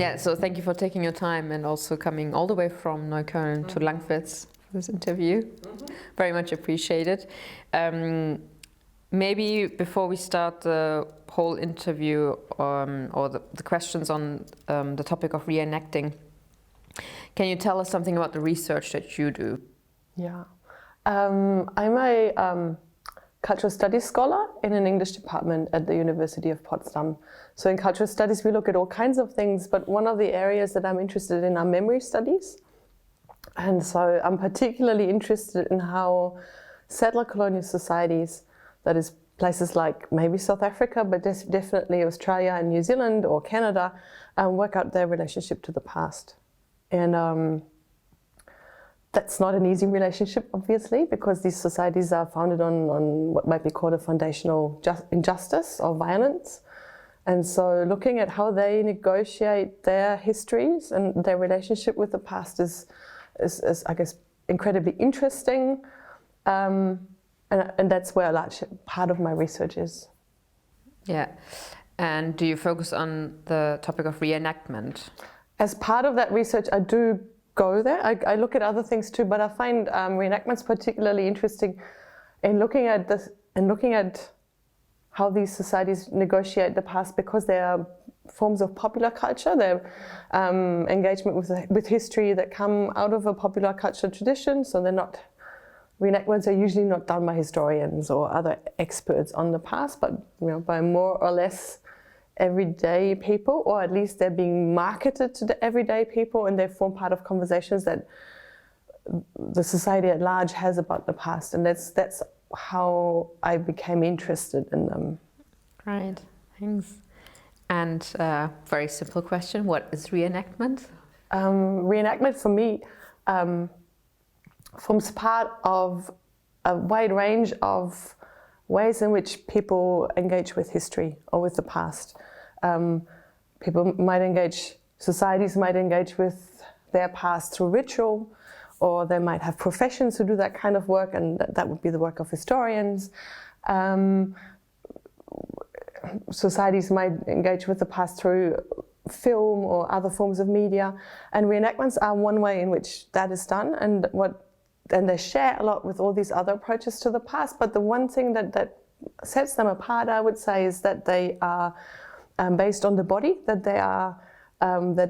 Yeah, so thank you for taking your time and also coming all the way from Neukölln to Langwitz for this interview. Very much appreciated. Maybe before we start the whole interview or the questions on the topic of reenacting, can you tell us something about the research that you do? Yeah, I'm a cultural studies scholar in an English department at the University of Potsdam. So in cultural studies we look at all kinds of things, but one of the areas that I'm interested in are memory studies. And so I'm particularly interested in how settler colonial societies, that is places like maybe South Africa, but definitely Australia and New Zealand or Canada, work out their relationship to the past. And that's not an easy relationship, obviously, because these societies are founded on what might be called a foundational injustice or violence. And so looking at how they negotiate their histories and their relationship with the past is I guess, incredibly interesting. And that's where a large part of my research is. Yeah. And do you focus on the topic of reenactment? As part of that research, I do go there. I look at other things too, but I find reenactments particularly interesting in looking at this and looking at how these societies negotiate the past, because they are forms of popular culture. They're engagement with history that come out of a popular culture tradition. So they're not, reenactments are usually not done by historians or other experts on the past, but by more or less everyday people, or at least they're being marketed to the everyday people, and they form part of conversations that the society at large has about the past. And that's how I became interested in them. Great, thanks. And very simple question, what is reenactment? Reenactment for me forms part of a wide range of ways in which people engage with history or with the past. People might engage, societies might engage with their past through ritual, or they might have professions who do that kind of work, and that would be the work of historians. Societies might engage with the past through film or other forms of media, and reenactments are one way in which that is done, and they share a lot with all these other approaches to the past. But the one thing that sets them apart, I would say, is that they are based on the body, that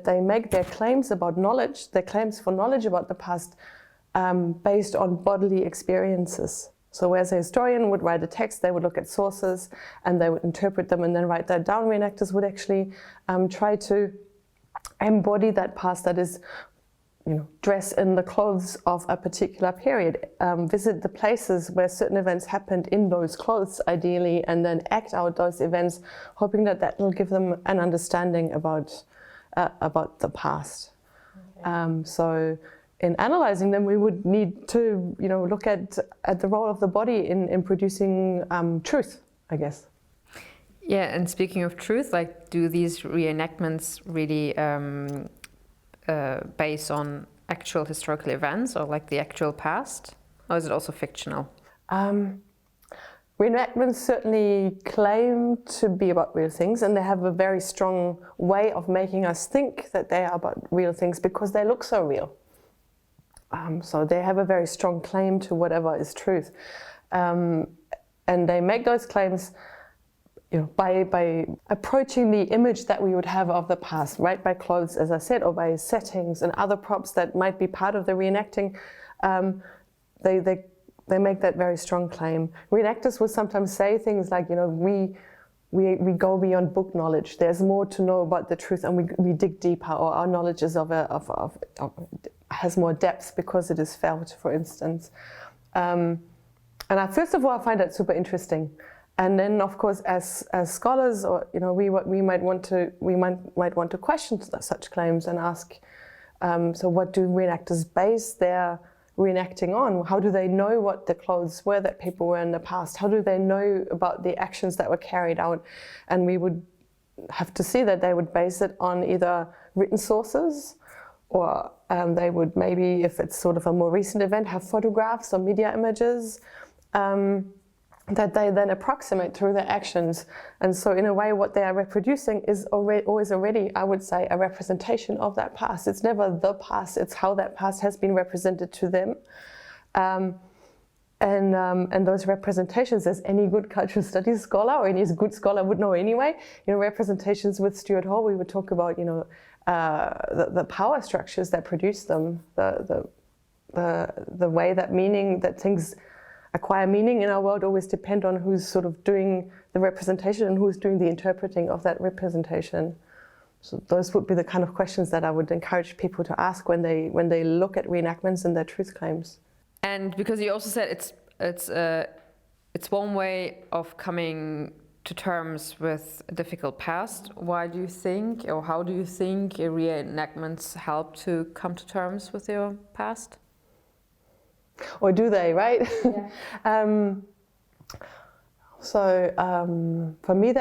they make their claims about knowledge, their claims for knowledge about the past, based on bodily experiences. So whereas a historian would write a text, they would look at sources and they would interpret them and then write that down. Reenactors would actually try to embody that past, that is, dress in the clothes of a particular period, visit the places where certain events happened in those clothes, ideally, and then act out those events, hoping that will give them an understanding about the past. Okay. So in analyzing them, we would need to, look at the role of the body in producing truth, I guess. Yeah, and speaking of truth, do these reenactments really base on actual historical events or the actual past, or is it also fictional? Reenactments certainly claim to be about real things, and they have a very strong way of making us think that they are about real things because they look so real. So they have a very strong claim to whatever is truth. And they make those claims by approaching the image that we would have of the past, right? By clothes, as I said, or by settings and other props that might be part of the reenacting. They make that very strong claim. Reenactors will sometimes say things like, we go beyond book knowledge. There's more to know about the truth, and we dig deeper, or our knowledge is has more depth because it is felt, for instance. And first of all, I find that super interesting. And then, of course, as scholars, or we might want to question such claims and ask, so what do reenactors base their reenacting on? How do they know what the clothes were that people were in the past? How do they know about the actions that were carried out? And we would have to see that they would base it on either written sources, or they would maybe, if it's sort of a more recent event, have photographs or media images. that they then approximate through their actions. And so in a way what they are reproducing is always already, I would say, a representation of that past. It's never the past, it's how that past has been represented to them. And those representations, as any good cultural studies scholar or any good scholar would know anyway, representations with Stuart Hall, we would talk about, the power structures that produce them, the way that things acquire meaning in our world always depend on who's sort of doing the representation and who's doing the interpreting of that representation. So those would be the kind of questions that I would encourage people to ask when they look at reenactments and their truth claims. And because you also said it's one way of coming to terms with a difficult past, why do you think, or how do you think reenactments help to come to terms with your past? Or do they, right? Yeah. For me,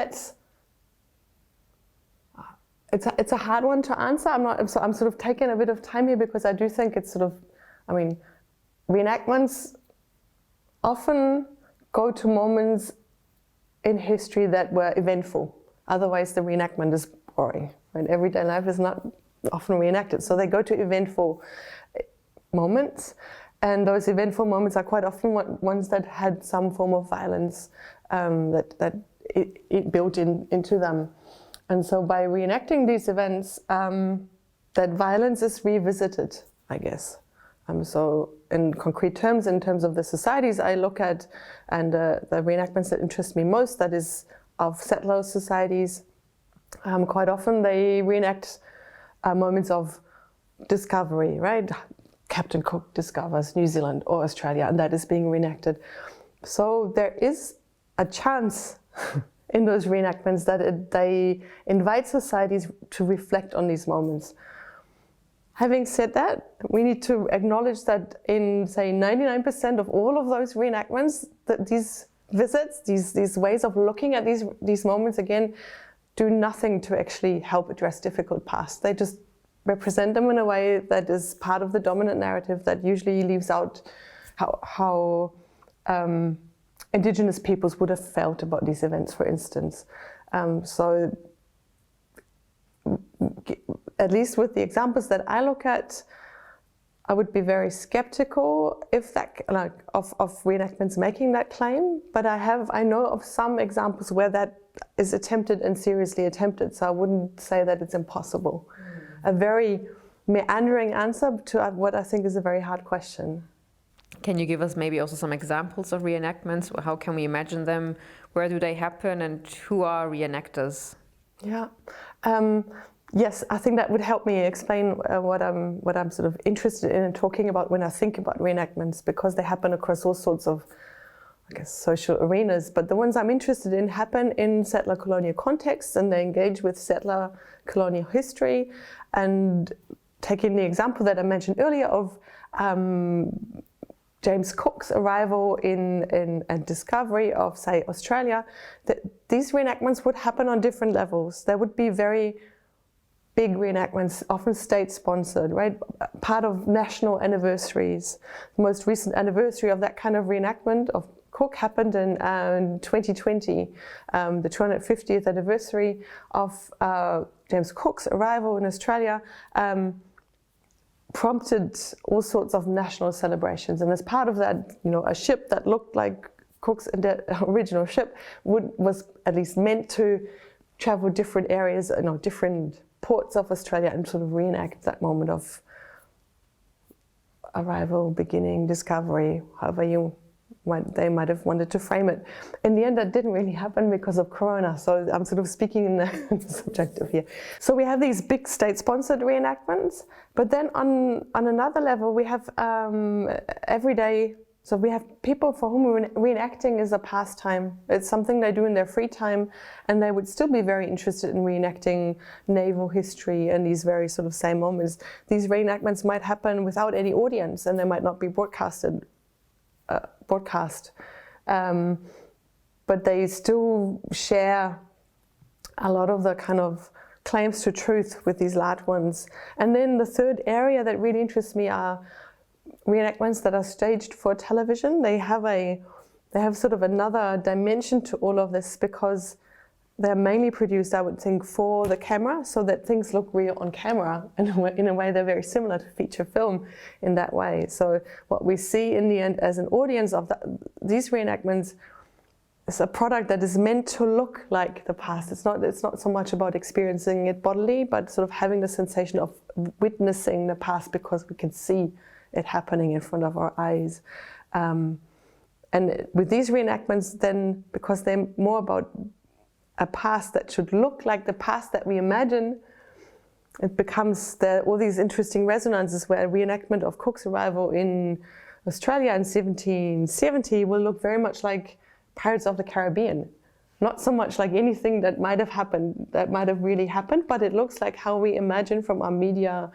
it's a hard one to answer. I'm sort of taking a bit of time here because I do think it's sort of, reenactments often go to moments in history that were eventful. Otherwise, the reenactment is boring. Right? Everyday life is not often reenacted, so they go to eventful moments. And those eventful moments are quite often ones that had some form of violence that it built into them. And so by reenacting these events, that violence is revisited, I guess. So in concrete terms, in terms of the societies I look at, and the reenactments that interest me most, that is of settler societies, quite often they reenact moments of discovery, right? Captain Cook discovers New Zealand or Australia, and that is being reenacted. So there is a chance in those reenactments that they invite societies to reflect on these moments. Having said that, we need to acknowledge that in, say, 99% of all of those reenactments, that these visits, these ways of looking at these moments again, do nothing to actually help address difficult past. They just represent them in a way that is part of the dominant narrative that usually leaves out how Indigenous peoples would have felt about these events, for instance. So at least with the examples that I look at, I would be very skeptical if that, of reenactments making that claim. But I know of some examples where that is attempted and seriously attempted. So I wouldn't say that it's impossible. A very meandering answer to what I think is a very hard question. Can you give us maybe also some examples of reenactments? How can we imagine them? Where do they happen? And who are reenactors? Yeah. Yes, I think that would help me explain what I'm sort of interested in and talking about when I think about reenactments, because they happen across all sorts of, I guess, social arenas. But the ones I'm interested in happen in settler colonial contexts, and they engage with settler colonial history. And taking the example that I mentioned earlier of James Cook's arrival and discovery of, say, Australia, that these reenactments would happen on different levels. There would be very big reenactments, often state-sponsored, right? Part of national anniversaries. The most recent anniversary of that kind of reenactment of Cook happened in 2020, the 250th anniversary of James Cook's arrival in Australia. Prompted all sorts of national celebrations, and as part of that, a ship that looked like Cook's original ship was at least meant to travel different areas, different ports of Australia, and sort of reenact that moment of arrival, beginning, discovery, however they might have wanted to frame it. In the end, that didn't really happen because of Corona, so I'm sort of speaking in the subjective here. So we have these big state-sponsored reenactments, but then on another level, we have everyday. So we have people for whom reenacting is a pastime. It's something they do in their free time, and they would still be very interested in reenacting naval history and these very sort of same moments. These reenactments might happen without any audience, and they might not be broadcast. But they still share a lot of the kind of claims to truth with these large ones. And then the third area that really interests me are reenactments that are staged for television. They have a they have sort of another dimension to all of this, because they're mainly produced, I would think, for the camera, so that things look real on camera. And in a way, they're very similar to feature film in that way. So what we see in the end as an audience of these reenactments is a product that is meant to look like the past. It's not so much about experiencing it bodily, but sort of having the sensation of witnessing the past, because we can see it happening in front of our eyes. And with these reenactments, then, because they're more about a past that should look like the past that we imagine, it becomes all these interesting resonances, where a reenactment of Cook's arrival in Australia in 1770 will look very much like Pirates of the Caribbean. Not so much like anything that might have happened, that might have really happened, but it looks like how we imagine from our media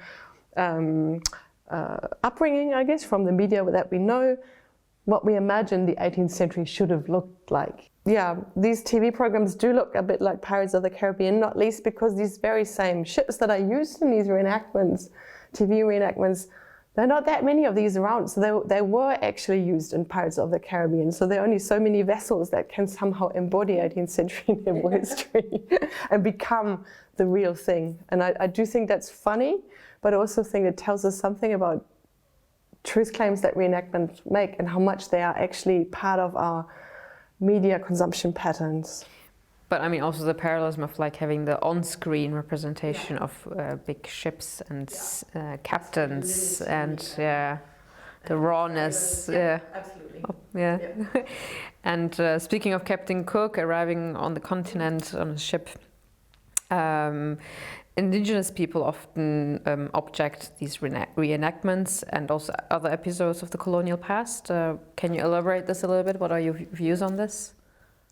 upbringing, I guess, from the media that we know, what we imagine the 18th century should have looked like. Yeah, these TV programs do look a bit like Pirates of the Caribbean, not least because these very same ships that are used in these reenactments, TV reenactments, there are not that many of these around. So they were actually used in Pirates of the Caribbean. So there are only so many vessels that can somehow embody 18th century naval history and become the real thing. And I do think that's funny, but I also think it tells us something about truth claims that reenactments make and how much they are actually part of our media consumption patterns. But I mean, also the parallelism of like having the on-screen representation of big ships and captains and the rawness. Absolutely. And speaking of Captain Cook arriving on the continent on a ship, Indigenous people often object these reenactments and also other episodes of the colonial past. Can you elaborate this a little bit? What are your views on this?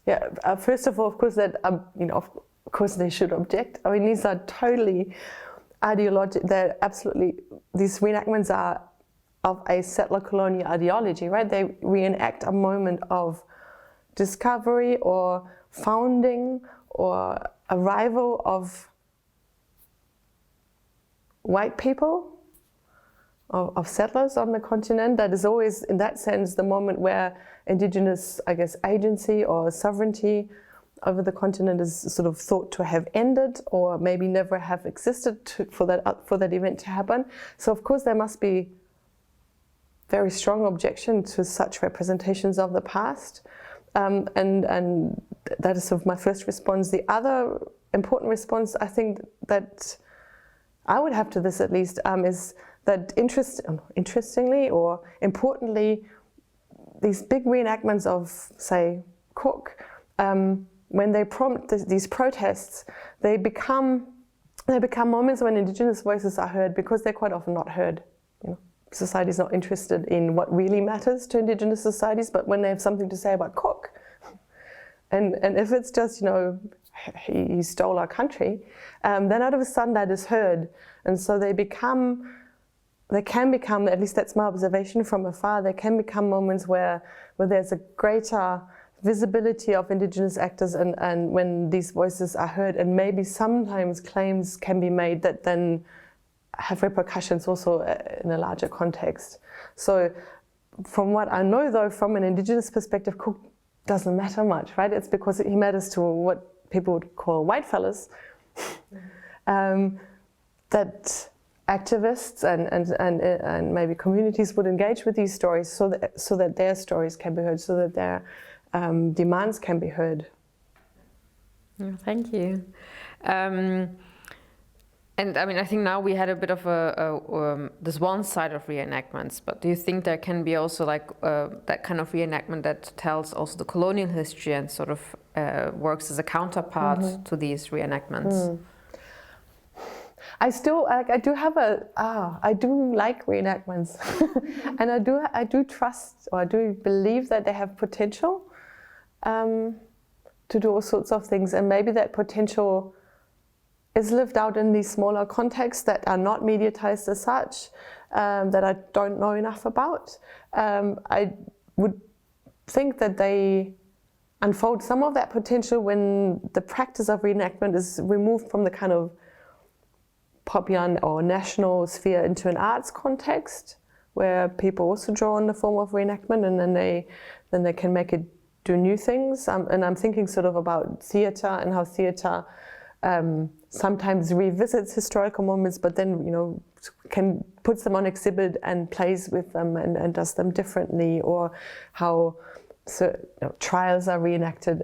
Yeah, first of all, of course, that of course they should object. I mean, these are totally ideological. They're absolutely, these reenactments are of a settler colonial ideology, right? They reenact a moment of discovery or founding or arrival of white people, of settlers on the continent. That is always, in that sense, the moment where Indigenous, I guess, agency or sovereignty over the continent is sort of thought to have ended, or maybe never have existed for that event to happen. So of course there must be very strong objection to such representations of the past, and that is sort of my first response. The other important response, I think, that I would have to this at least, is that interestingly or importantly, these big reenactments of, say, Cook, when they prompt these protests, they become moments when Indigenous voices are heard, because they're quite often not heard. Society's not interested in what really matters to Indigenous societies, but when they have something to say about Cook, and if it's just, he stole our country, then out of a sudden that is heard, and so they can become, at least that's my observation from afar, they can become moments where there's a greater visibility of Indigenous actors, and when these voices are heard, and maybe sometimes claims can be made that then have repercussions also in a larger context. So from what I know, though, from an Indigenous perspective, Cook doesn't matter much, right? It's because he matters to what people would call white fellas, that activists and maybe communities would engage with these stories so that their stories can be heard, so that their demands can be heard. Thank you. And I mean, I think now we had a bit of this one side of reenactments, but do you think there can be also like that kind of reenactment that tells also the colonial history and sort of works as a counterpart to these reenactments? I do like reenactments, and I do trust, or I do believe that they have potential to do all sorts of things, and maybe that potential is lived out in these smaller contexts that are not mediatized as such, that I don't know enough about. I would think that they unfold some of that potential when the practice of reenactment is removed from the kind of popular or national sphere into an arts context, where people also draw on the form of reenactment, and then they can make it do new things. And I'm thinking sort of about theatre and how theatre sometimes revisits historical moments, but then, you know, puts them on exhibit and plays with them and does them differently, or how trials are reenacted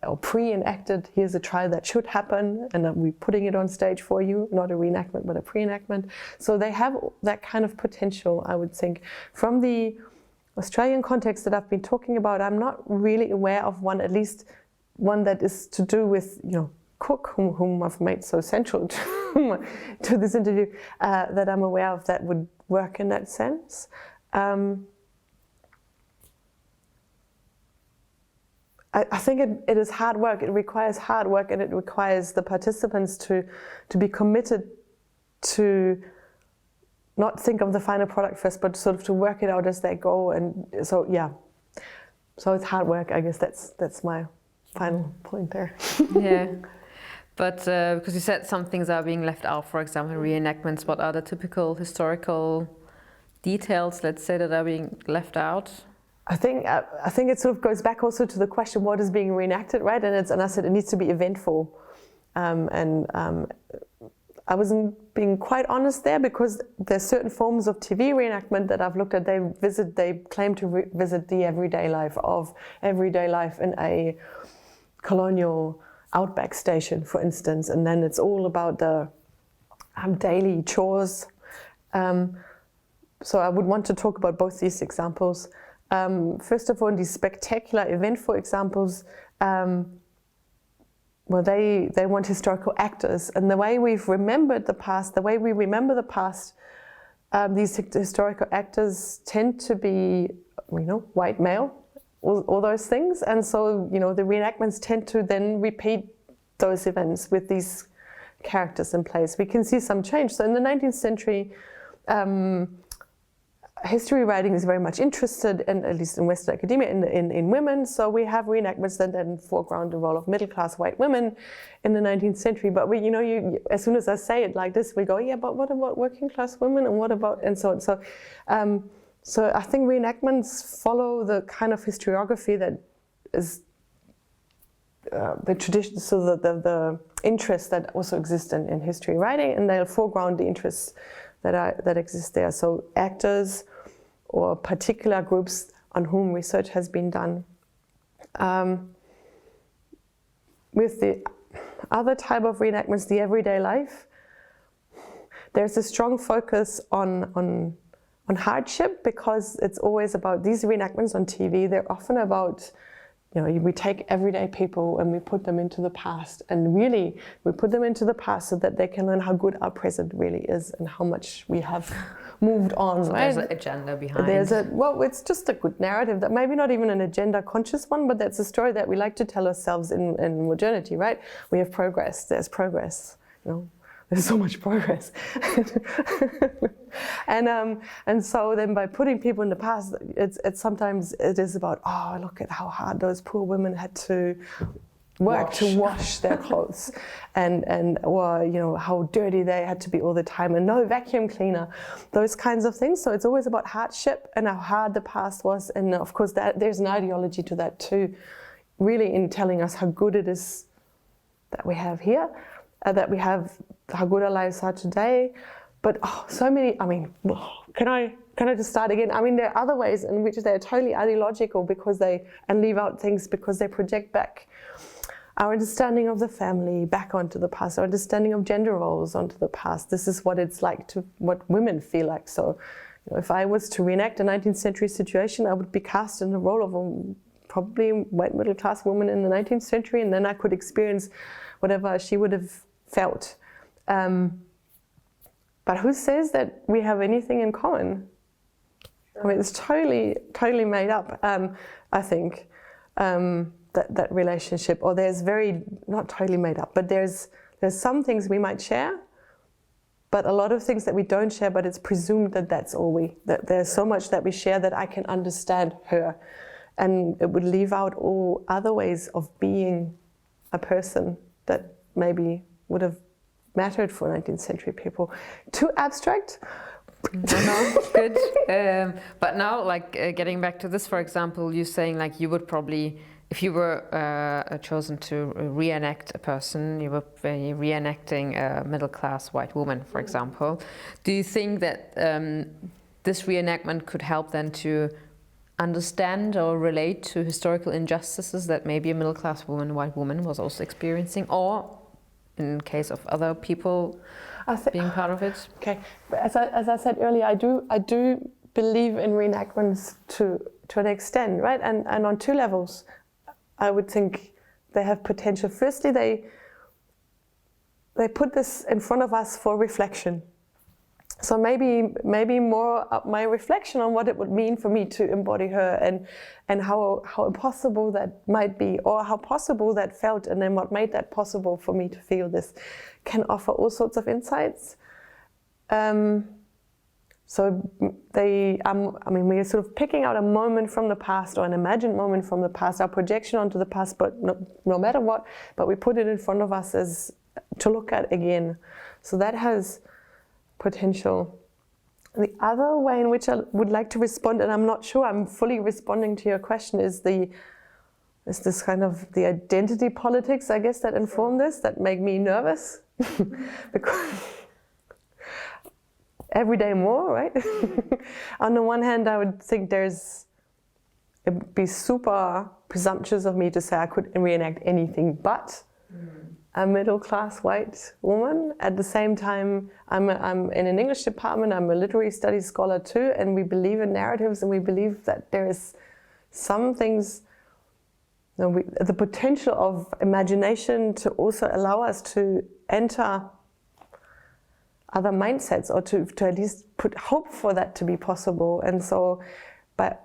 or pre-enacted. Here's a trial that should happen, and we're putting it on stage for you, not a reenactment, but a pre-enactment. So they have that kind of potential, I would think. From the Australian context that I've been talking about, I'm not really aware of one, at least one that is to do with, you know, Cook, whom I've made so central to this interview, that I'm aware of that would work in that sense. I think it is hard work. It requires hard work, and it requires the participants to be committed to not think of the final product first, but sort of to work it out as they go. And so, yeah, so it's hard work. I guess that's my final point there. Yeah. But because you said some things are being left out, for example, reenactments, what are the typical historical details, let's say, that are being left out? I think it sort of goes back also to the question, what is being reenacted, right? And I said it needs to be eventful. I wasn't being quite honest there, because there's certain forms of TV reenactment that I've looked at. They claim to visit the everyday life in a colonial outback station, for instance, and then it's all about the daily chores. So I would want to talk about both these examples. First of all, these spectacular, eventful examples, well, they want historical actors, and the way we've remembered the past, the way we remember the past, these historical actors tend to be, you know, white male, all those things, and so, you know, the reenactments tend to then repeat those events with these characters in place. We can see some change. So in the 19th century, history writing is very much interested, and at least in Western academia, in women. So we have reenactments that then foreground the role of middle-class white women in the 19th century. But we, you know, as soon as I say it like this, we go, yeah, but what about working-class women, and what about, and so on. So I think reenactments follow the kind of historiography that is the tradition, so the interests that also exist in history writing, and they'll foreground the interests that exist there. So actors or particular groups on whom research has been done. With the other type of reenactments, the everyday life, there's a strong focus on hardship, because it's always about these reenactments on TV. They're often about, you know, we take everyday people and we put them into the past, and really we put them into the past so that they can learn how good our present really is and how much we have moved on. So right? There's an agenda behind. Well, it's just a good narrative, that maybe not even an agenda conscious one, but that's a story that we like to tell ourselves in modernity, right? We have progress. There's progress. You know, there's so much progress. And so then by putting people in the past, it's sometimes it is about, oh, look at how hard those poor women had to work to wash their clothes, or, you know, how dirty they had to be all the time, and no vacuum cleaner, those kinds of things. So it's always about hardship and how hard the past was, and of course that there's an ideology to that too, really, in telling us how good it is that we have here, that we have, how good our lives are today. But so many, I mean, can I just start again? I mean, there are other ways in which they're totally ideological, and leave out things because they project back our understanding of the family back onto the past, our understanding of gender roles onto the past. This is what it's like what women feel like. So, you know, if I was to reenact a 19th century situation, I would be cast in the role of a probably white middle class woman in the 19th century, and then I could experience whatever she would have felt. But who says that we have anything in common? Sure. I mean, it's totally made up, I think, that relationship. Or there's not totally made up, but there's some things we might share, but a lot of things that we don't share, but it's presumed that that's all that there's so much that we share that I can understand her. And it would leave out all other ways of being a person that maybe would have mattered for 19th century people. Too abstract? No, good. But now, like, getting back to this, for example, you're saying like you would probably if you were chosen to reenact a person, you were reenacting a middle-class white woman, for example. Do you think that this reenactment could help then to understand or relate to historical injustices that maybe a middle-class woman, white woman, was also experiencing, or in case of other people being part of it? Okay, but as I said earlier, I do believe in reenactments to an extent, right? And on two levels, I would think they have potential. Firstly, they put this in front of us for reflection. So maybe more my reflection on what it would mean for me to embody her, and how impossible that might be, or how possible that felt, and then what made that possible for me to feel this, can offer all sorts of insights. So we're sort of picking out a moment from the past, or an imagined moment from the past, our projection onto the past, but no matter what, but we put it in front of us as to look at again. So that has potential. The other way in which I would like to respond, and I'm not sure I'm fully responding to your question, is this kind of the identity politics, I guess, that inform this, that make me nervous. Because every day more, right? On the one hand, I would think it'd be super presumptuous of me to say I could reenact anything but a middle-class white woman. At the same time, I'm in an English department, I'm a literary studies scholar too, and we believe in narratives, and we believe that there is some things, the potential of imagination to also allow us to enter other mindsets, or to at least put hope for that to be possible. And so by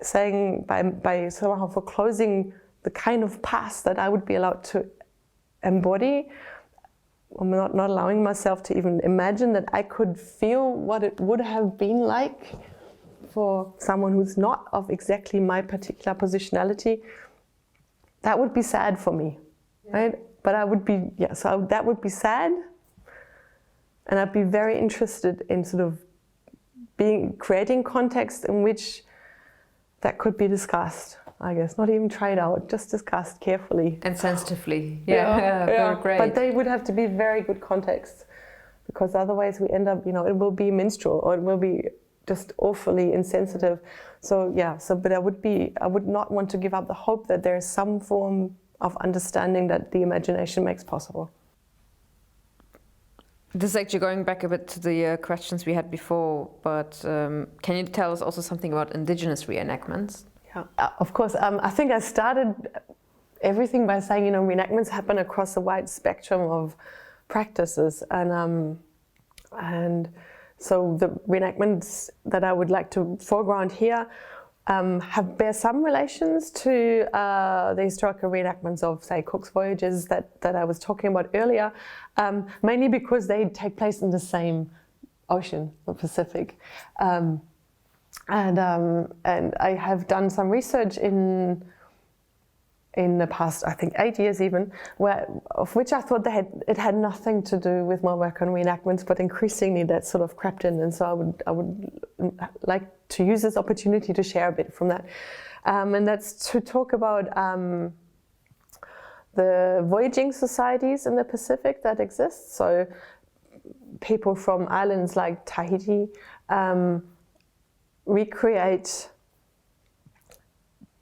somehow foreclosing the kind of past that I would be allowed to embody, I'm not allowing myself to even imagine that I could feel what it would have been like for someone who's not of exactly my particular positionality. That would be sad for me, right? But that would be sad, and I'd be very interested in sort of creating context in which that could be discussed. I guess, not even tried out, just discussed carefully. And sensitively. Yeah. Very great. But they would have to be very good context, because otherwise we end up, it will be minstrel, or it will be just awfully insensitive. So but I would not want to give up the hope that there is some form of understanding that the imagination makes possible. This is actually going back a bit to the questions we had before, but can you tell us also something about Indigenous reenactments? Of course. I think I started everything by saying, reenactments happen across a wide spectrum of practices, and so the reenactments that I would like to foreground here bear some relations to the historical reenactments of, say, Cook's voyages that I was talking about earlier, mainly because they take place in the same ocean, the Pacific. And I have done some research in the past, I think 8 years even, of which I thought it had nothing to do with my work on reenactments, but increasingly that sort of crept in, and so I would like to use this opportunity to share a bit from that, and that's to talk about the voyaging societies in the Pacific that exist. So people from islands like Tahiti recreate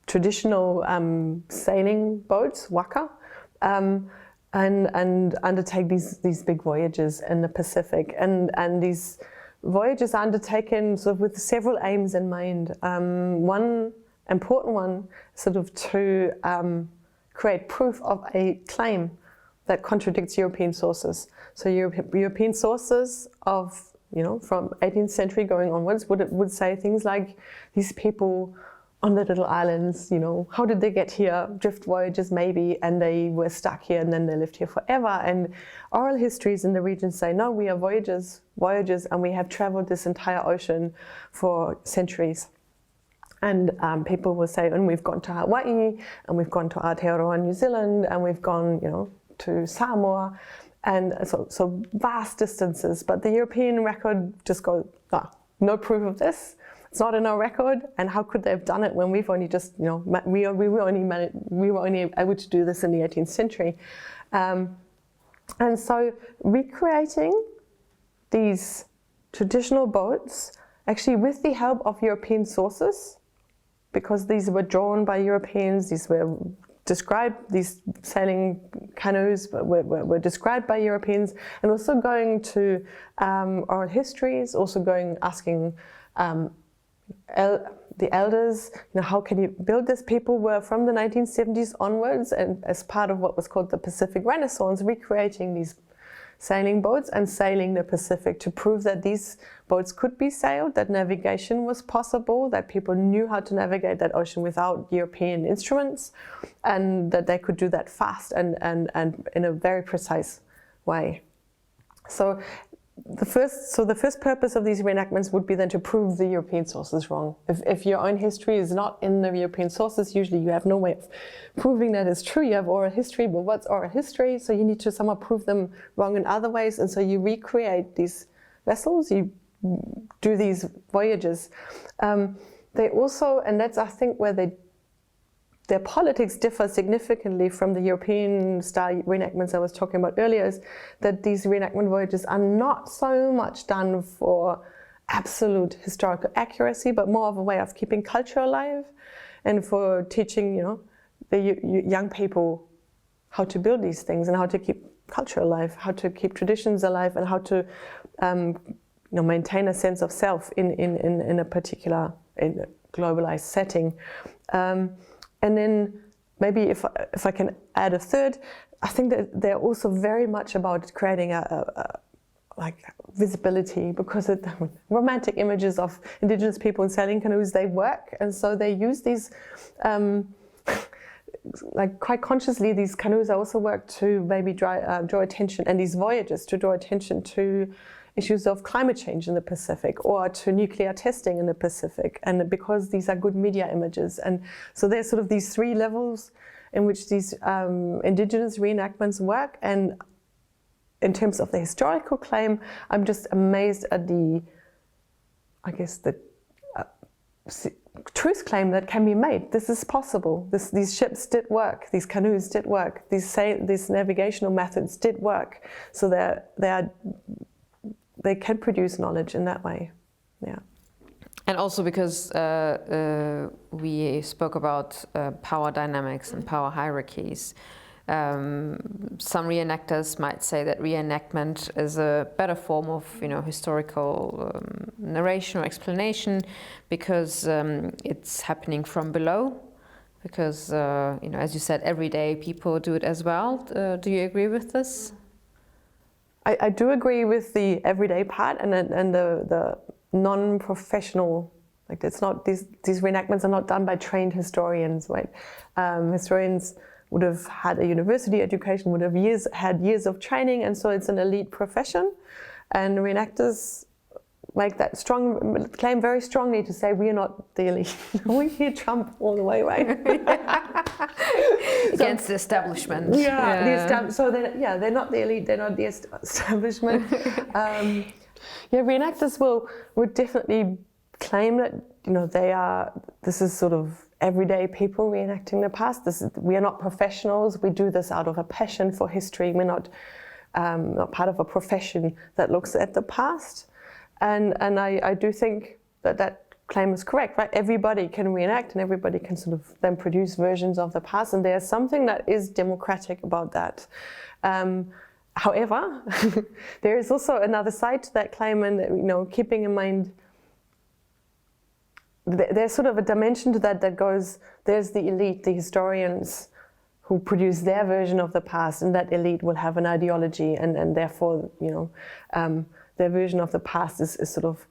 traditional sailing boats, waka, and undertake these big voyages in the Pacific. And these voyages are undertaken sort of with several aims in mind. One important one, sort of to create proof of a claim that contradicts European sources. So European sources of from 18th century going onwards would say things like, these people on the little islands, how did they get here? Drift voyages maybe, and they were stuck here and then they lived here forever. And oral histories in the region say, no, we are voyagers, and we have traveled this entire ocean for centuries. And people will say, and we've gone to Hawaii, and we've gone to Aotearoa, New Zealand, and we've gone, to Samoa. And so vast distances, but the European record just goes, no proof of this. It's not in our record, and how could they have done it when we've only just, we were only able to do this in the 18th century. And so recreating these traditional boats, actually with the help of European sources, because these were drawn by Europeans, these were described, these sailing canoes were described by Europeans, and also going to oral histories, also asking the elders, how can you build this? People were from the 1970s onwards, and as part of what was called the Pacific Renaissance, recreating these sailing boats and sailing the Pacific to prove that these boats could be sailed, that navigation was possible, that people knew how to navigate that ocean without European instruments, and that they could do that fast and in a very precise way. So the first purpose of these reenactments would be then to prove the European sources wrong. If your own history is not in the European sources, usually you have no way of proving that it's true. You have oral history, but what's oral history? So you need to somehow prove them wrong in other ways, and so you recreate these vessels, you do these voyages. They also, and that's I think where their politics differ significantly from the European style reenactments I was talking about earlier, is that these reenactment voyages are not so much done for absolute historical accuracy, but more of a way of keeping culture alive and for teaching, the young people how to build these things and how to keep culture alive, how to keep traditions alive, and how to maintain a sense of self in a particular globalized setting. And then maybe if I can add a third, I think that they're also very much about creating a visibility, because romantic images of Indigenous people in sailing canoes, they work, and so they use these, quite consciously, these canoes also work to maybe draw attention, and these voyages to draw attention to issues of climate change in the Pacific, or to nuclear testing in the Pacific, and because these are good media images. And so there's sort of these three levels in which these Indigenous reenactments work. And in terms of the historical claim, I'm just amazed at the truth claim that can be made. This is possible. These ships did work. These canoes did work. These navigational methods did work. So they can produce knowledge in that way. Yeah. And also because we spoke about power dynamics and power hierarchies. Some reenactors might say that reenactment is a better form of historical narration or explanation, because it's happening from below. Because as you said, everyday people do it as well. Do you agree with this? I do agree with the everyday part and the non-professional. It's not these reenactments are not done by trained historians, right? Historians would have had a university education, would have had years of training, and so it's an elite profession. And reenactors make that claim very strongly to say we are not the elite. We hear Trump all the way, right? Against the establishment. So they're not the elite, they're not the establishment. Reenactors would definitely claim that this is sort of everyday people reenacting the past. We are not professionals. We do this out of a passion for history. We're not part of a profession that looks at the past. And I do think that claim is correct, right? Everybody can reenact, and everybody can sort of then produce versions of the past, and there's something that is democratic about that. However, there is also another side to that claim, and keeping in mind, there's sort of a dimension to that goes, there's the elite, the historians who produce their version of the past, and that elite will have an ideology, and therefore, their version of the past is sort of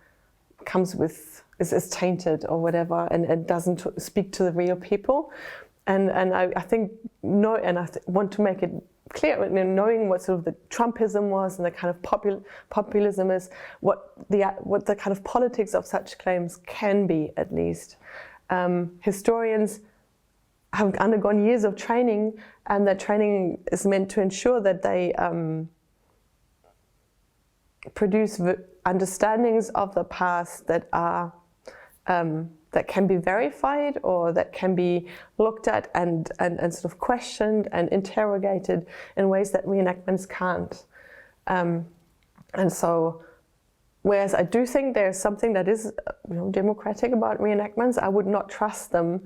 is tainted or whatever, and doesn't speak to the real people. And I think want to make it clear, knowing what sort of the Trumpism was and the kind of populism is, what the kind of politics of such claims can be, at least. Historians have undergone years of training, and that training is meant to ensure that they produce understandings of the past that are that can be verified or that can be looked at and sort of questioned and interrogated in ways that reenactments can't. And so, whereas I do think there's something that is democratic about reenactments, I would not trust them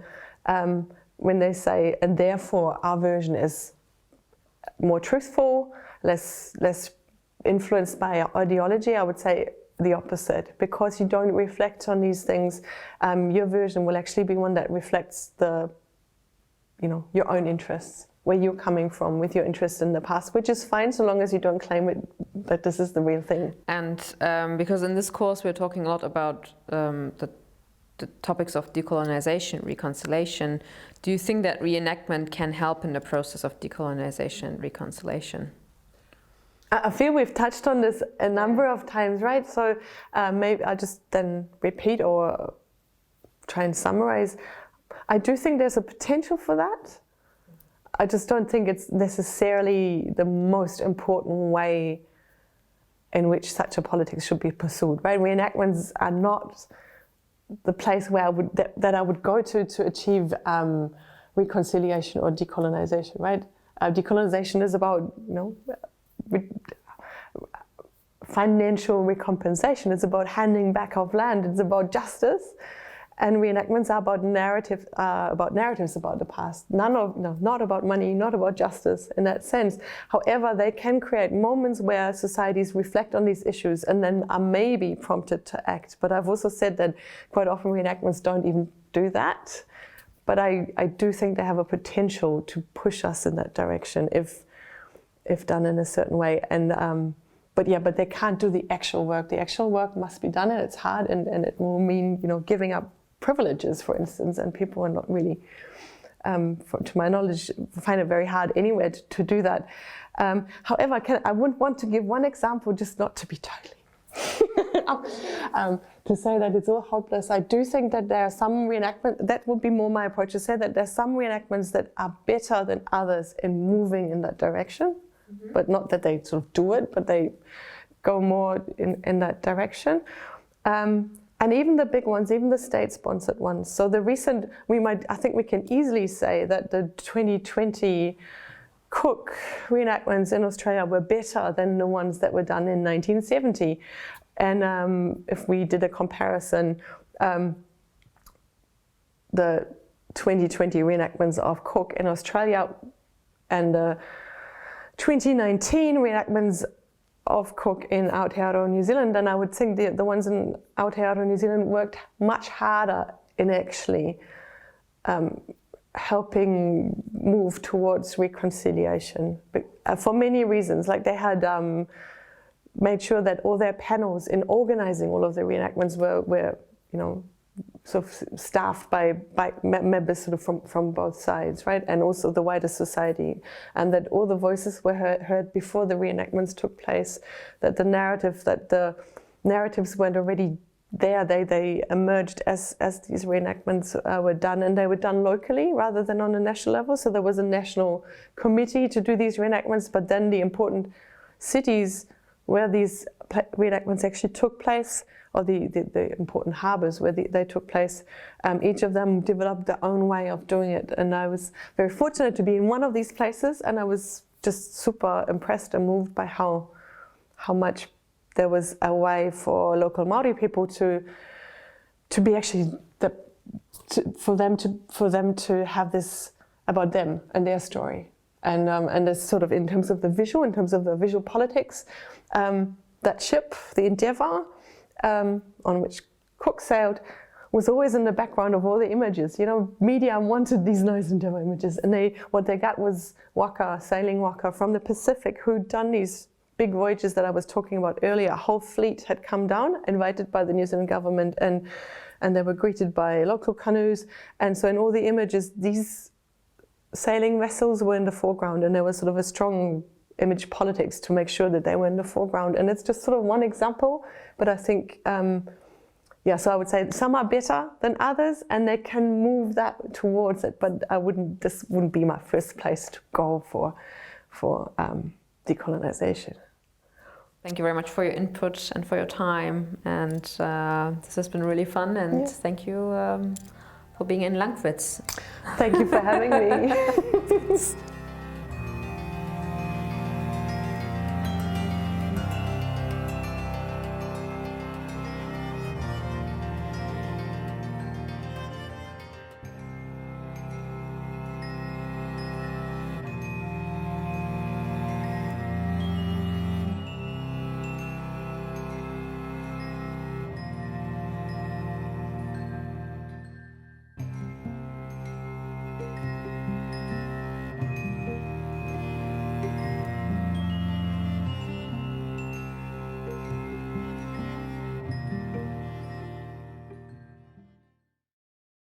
when they say, and therefore our version is more truthful, less influenced by ideology. I would say the opposite, because you don't reflect on these things. Your version will actually be one that reflects your own interests, where you're coming from with your interest in the past, which is fine so long as you don't claim it that this is the real thing. And because in this course we're talking a lot about the topics of decolonization, reconciliation, do you think that reenactment can help in the process of decolonization and reconciliation? I feel we've touched on this a number of times, right? So maybe I'll just then repeat or try and summarize. I do think there's a potential for that. I just don't think it's necessarily the most important way in which such a politics should be pursued, right? Reenactments are not the place where I would go to achieve reconciliation or decolonization, right? Decolonization is about, financial recompensation. It's about handing back of land. It's about justice. And reenactments are about narratives about the past. Not about money, not about justice in that sense. However, they can create moments where societies reflect on these issues and then are maybe prompted to act. But I've also said that quite often reenactments don't even do that. But I do think they have a potential to push us in that direction if done in a certain way. And but they can't do the actual work. The actual work must be done, and it's hard, and it will mean giving up privileges, for instance, and people are not really, to my knowledge, find it very hard anywhere to do that. However, I would want to give one example, just not to be totally, to say that it's all hopeless. I do think that there are some reenactments, that would be more my approach, to say that there's some reenactments that are better than others in moving in that direction, but not that they sort of do it, but they go more in that direction. And even the big ones, even the state-sponsored ones. So the recent, I think we can easily say that the 2020 Cook reenactments in Australia were better than the ones that were done in 1970. And if we did a comparison, the 2020 reenactments of Cook in Australia and the 2019 reenactments of Cook in Aotearoa, New Zealand, and I would think the ones in Aotearoa, New Zealand worked much harder in actually helping move towards reconciliation for many reasons. Like they had made sure that all their panels in organizing all of the reenactments were sort of staffed by members sort of from both sides, right? And also the wider society, and that all the voices were heard before the reenactments took place, that the narratives weren't already there, they emerged as these reenactments were done, and they were done locally rather than on a national level. So there was a national committee to do these reenactments, but then the important cities where these reenactments actually took place, or the important harbours where they took place, each of them developed their own way of doing it. And I was very fortunate to be in one of these places, and I was just super impressed and moved by how much there was a way for local Māori people to be actually for them to have this about them and their story, and this sort of in terms of the visual politics, that ship, the Endeavour, on which Cook sailed, was always in the background of all the images. Media wanted these nice Endeavour images, and what they got was sailing waka from the Pacific, who'd done these big voyages that I was talking about earlier. A whole fleet had come down, invited by the New Zealand government, and they were greeted by local canoes. And so in all the images, these sailing vessels were in the foreground, and there was sort of a strong image politics to make sure that they were in the foreground. And it's just sort of one example, but I think, so I would say some are better than others, and they can move that towards it, but this wouldn't be my first place to go for decolonization. Thank you very much for your input and for your time, and this has been really fun, and thank you for being in Langwitz. Thank you for having me.